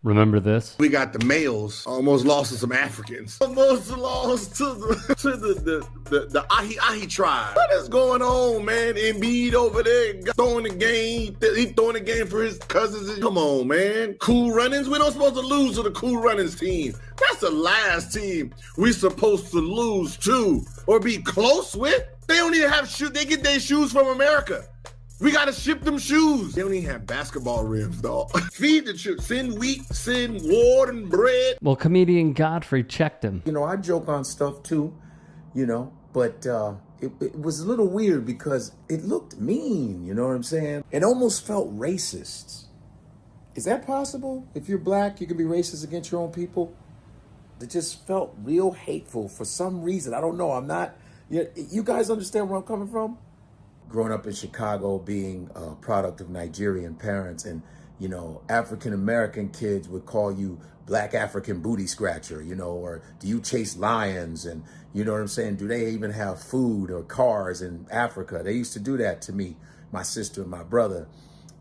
Remember this? We got the males almost lost to some Africans. Almost lost to the Ahi tribe. What is going on, man? Embiid over there throwing the game. He throwing the game for his cousins. Come on, man. Cool Runnings. We're not supposed to lose to the Cool Runnings team. That's the last team we're supposed to lose to or be close with. They don't even have shoes. They get their shoes from America. We gotta ship them shoes. They don't even have basketball rims, dog. Feed the children. Send wheat, send water and bread. Well, comedian Godfrey checked him. You know, I joke on stuff too, you know, but it was a little weird because it looked mean, you know what I'm saying? It almost felt racist. Is that possible? If you're black, you can be racist against your own people? It just felt real hateful for some reason. I don't know. I'm not, you guys understand where I'm coming from? Growing up in Chicago, being a product of Nigerian parents, and, you know, African-American kids would call you Black African booty scratcher, you know, or do you chase lions? And you know what I'm saying? Do they even have food or cars in Africa? They used to do that to me, my sister and my brother.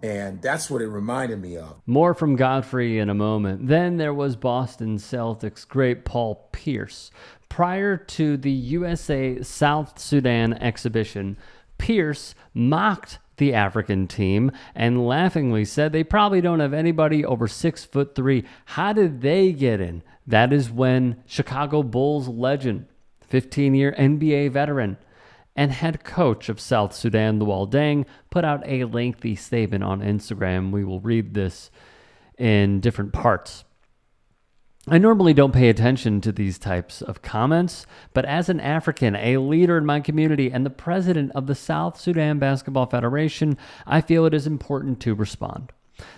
And that's what it reminded me of. More from Godfrey in a moment. Then there was Boston Celtics great Paul Pierce. Prior to the USA South Sudan exhibition, Pierce mocked the African team and laughingly said they probably don't have anybody over 6'3". How did they get in? That is when Chicago Bulls legend, 15-year NBA veteran, and head coach of South Sudan, Luol Deng, put out a lengthy statement on Instagram. We will read this in different parts. I normally don't pay attention to these types of comments, but as an African, a leader in my community, and the president of the South Sudan Basketball Federation, I feel it is important to respond.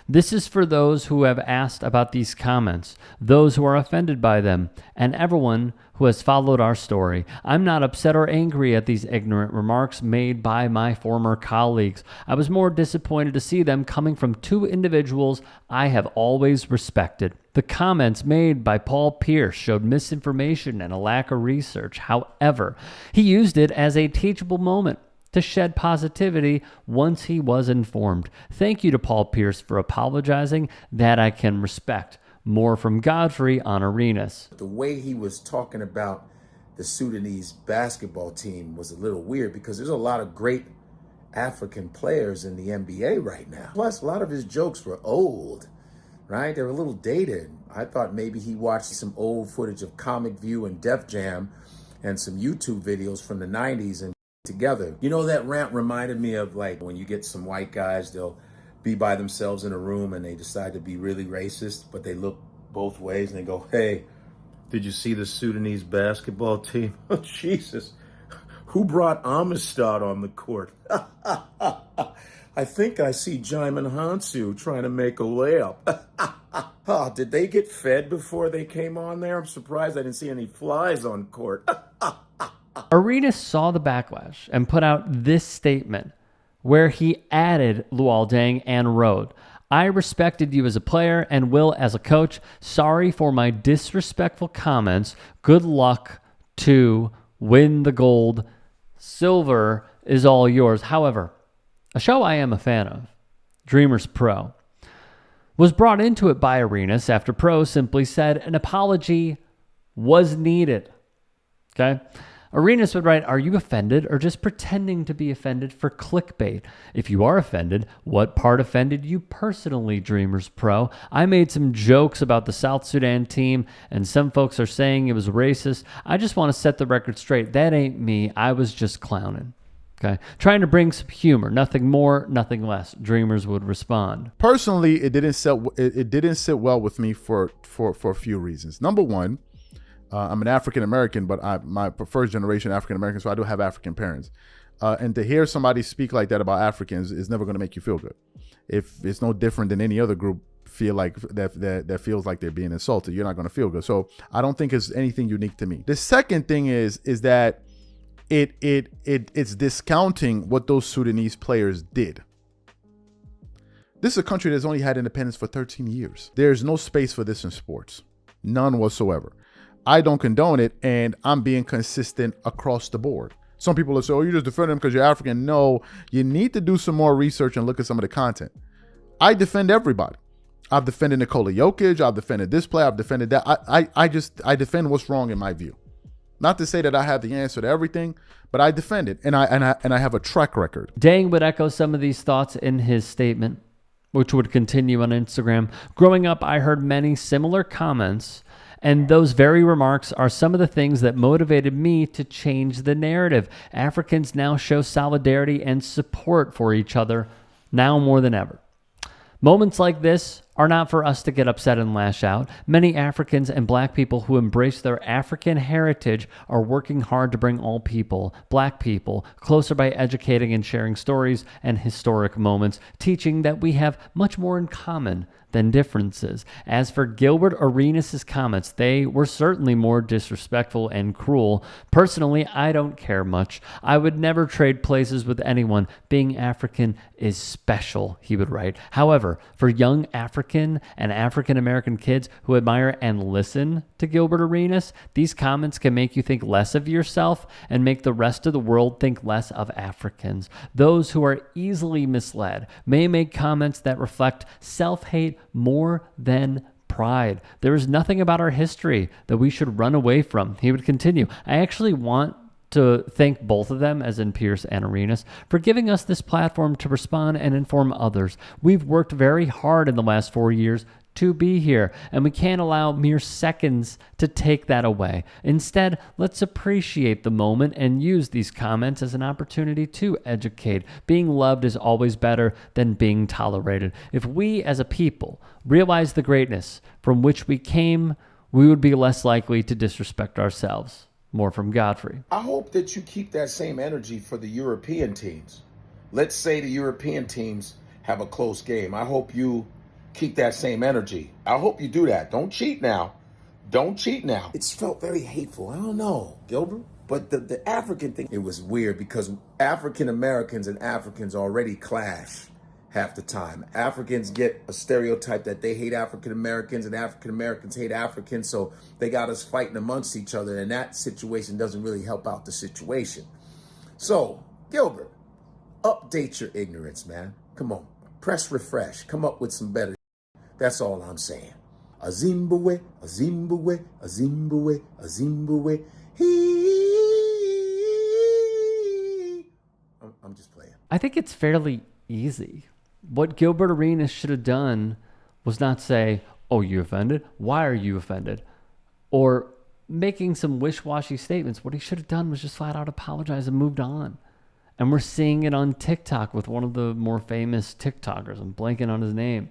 This is for those who have asked about these comments, those who are offended by them, and everyone who has followed our story. I'm not upset or angry at these ignorant remarks made by my former colleagues. I was more disappointed to see them coming from two individuals I have always respected. The comments made by Paul Pierce showed misinformation and a lack of research. However, he used it as a teachable moment to shed positivity once he was informed. Thank you to Paul Pierce for apologizing. That I can respect. More from Godfrey on Arenas. The way he was talking about the Sudanese basketball team was a little weird because there's a lot of great African players in the NBA right now. Plus, a lot of his jokes were old, right? They were a little dated. I thought maybe he watched some old footage of Comic View and Def Jam and some YouTube videos from the 90s and together. You know, that rant reminded me of like when you get some white guys, they'll be by themselves in a room and they decide to be really racist, but they look both ways and they go, hey, did you see the Sudanese basketball team? Oh, Jesus. Who brought Amistad on the court? I think I see Jaimin Hansu trying to make a layup. Oh, did they get fed before they came on there? I'm surprised I didn't see any flies on court. Arenas saw the backlash and put out this statement where he added Luol Deng and wrote, I respected you as a player and will as a coach. Sorry for my disrespectful comments. Good luck to win the gold. Silver is all yours. However, a show I am a fan of, Dreamers Pro, was brought into it by Arenas after Pro simply said an apology was needed. Okay? Arenas would write, are you offended or just pretending to be offended for clickbait? If you are offended, what part offended you personally, Dreamers Pro? I made some jokes about the South Sudan team, and some folks are saying it was racist. I just want to set the record straight. That ain't me. I was just clowning. Okay, trying to bring some humor, nothing more, nothing less. Dreamers would respond. Personally, it didn't sit well with me for a few reasons. Number one, I'm an African American, but I'm my first generation African American, so I do have African parents. And to hear somebody speak like that about Africans is never going to make you feel good. If it's no different than any other group feel like that feels like they're being insulted, you're not going to feel good. So I don't think it's anything unique to me. The second thing is that it's discounting what those Sudanese players did. This is a country that's only had independence for 13 years. There's no space for this in sports, none whatsoever. I don't condone it, and I'm being consistent across the board. Some people will say, oh, you just defend them because you're African. No, you need to do some more research and look at some of the content. I defend everybody. I've defended Nikola Jokic. I've defended this player. I've defended that. I defend what's wrong in my view. Not to say that I have the answer to everything, but I defend it, and I have a track record. Deng would echo some of these thoughts in his statement, which would continue on Instagram. Growing up, I heard many similar comments, and those very remarks are some of the things that motivated me to change the narrative. Africans now show solidarity and support for each other, now more than ever. Moments like this are not for us to get upset and lash out. Many Africans and black people who embrace their African heritage are working hard to bring all people, black people, closer by educating and sharing stories and historic moments, teaching that we have much more in common than differences. As for Gilbert Arenas' comments, they were certainly more disrespectful and cruel. Personally, I don't care much. I would never trade places with anyone. Being African is special, he would write. However, for young African and African American kids who admire and listen to Gilbert Arenas, these comments can make you think less of yourself and make the rest of the world think less of Africans. Those who are easily misled may make comments that reflect self-hate more than pride. There is nothing about our history that we should run away from. He would continue. I actually want to thank both of them, as in Pierce and Arenas, for giving us this platform to respond and inform others. We've worked very hard in the last 4 years to be here, and we can't allow mere seconds to take that away. Instead, let's appreciate the moment and use these comments as an opportunity to educate. Being loved is always better than being tolerated. If we as a people realize the greatness from which we came, we would be less likely to disrespect ourselves. More from Godfrey. I hope that you keep that same energy for the European teams. Let's say the European teams have a close game. I hope you keep that same energy. I hope you do that. Don't cheat now. Don't cheat now. It's felt very hateful. I don't know, Gilbert. But the African thing, it was weird because African Americans and Africans already clash half the time. Africans get a stereotype that they hate African Americans and African Americans hate Africans, so they got us fighting amongst each other, and that situation doesn't really help out the situation. So, Gilbert, update your ignorance, man. Come on, press refresh. Come up with some better. That's all I'm saying. A Zimbabwe, a Zimbabwe, a Zimbabwe, a Zimbabwe. I'm just playing. I think it's fairly easy. What Gilbert Arenas should have done was not say, oh, you offended? Why are you offended? Or making some wish-washy statements. What he should have done was just flat out apologize and moved on. And we're seeing it on TikTok with one of the more famous TikTokers. I'm blanking on his name.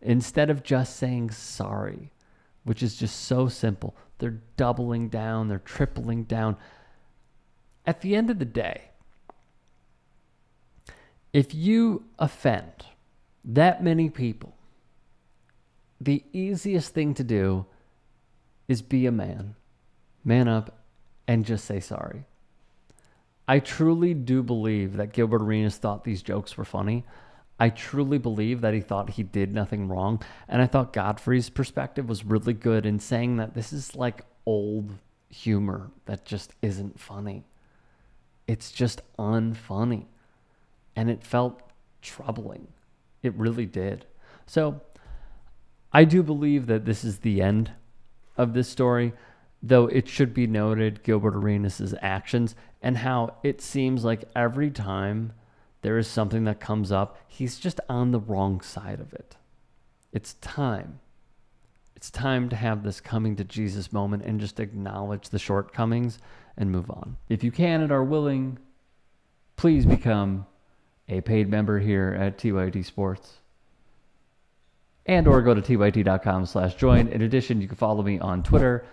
Instead of just saying sorry, which is just so simple, they're doubling down, they're tripling down. At the end of the day, if you offend that many people, the easiest thing to do is be a man up, and just say sorry. I truly do believe that Gilbert Arenas thought these jokes were funny. I truly believe that he thought he did nothing wrong. And I thought Godfrey's perspective was really good in saying that this is like old humor that just isn't funny. It's just unfunny. And it felt troubling. It really did. So I do believe that this is the end of this story, though it should be noted Gilbert Arenas' actions and how it seems like every time there is something that comes up, he's just on the wrong side of it. It's time. It's time to have this coming to Jesus moment and just acknowledge the shortcomings and move on. If you can and are willing, please become a paid member here at TYT Sports, and or go to tyt.com/join. In addition, you can follow me on Twitter,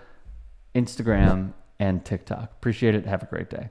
Instagram, and TikTok. Appreciate it. Have a great day.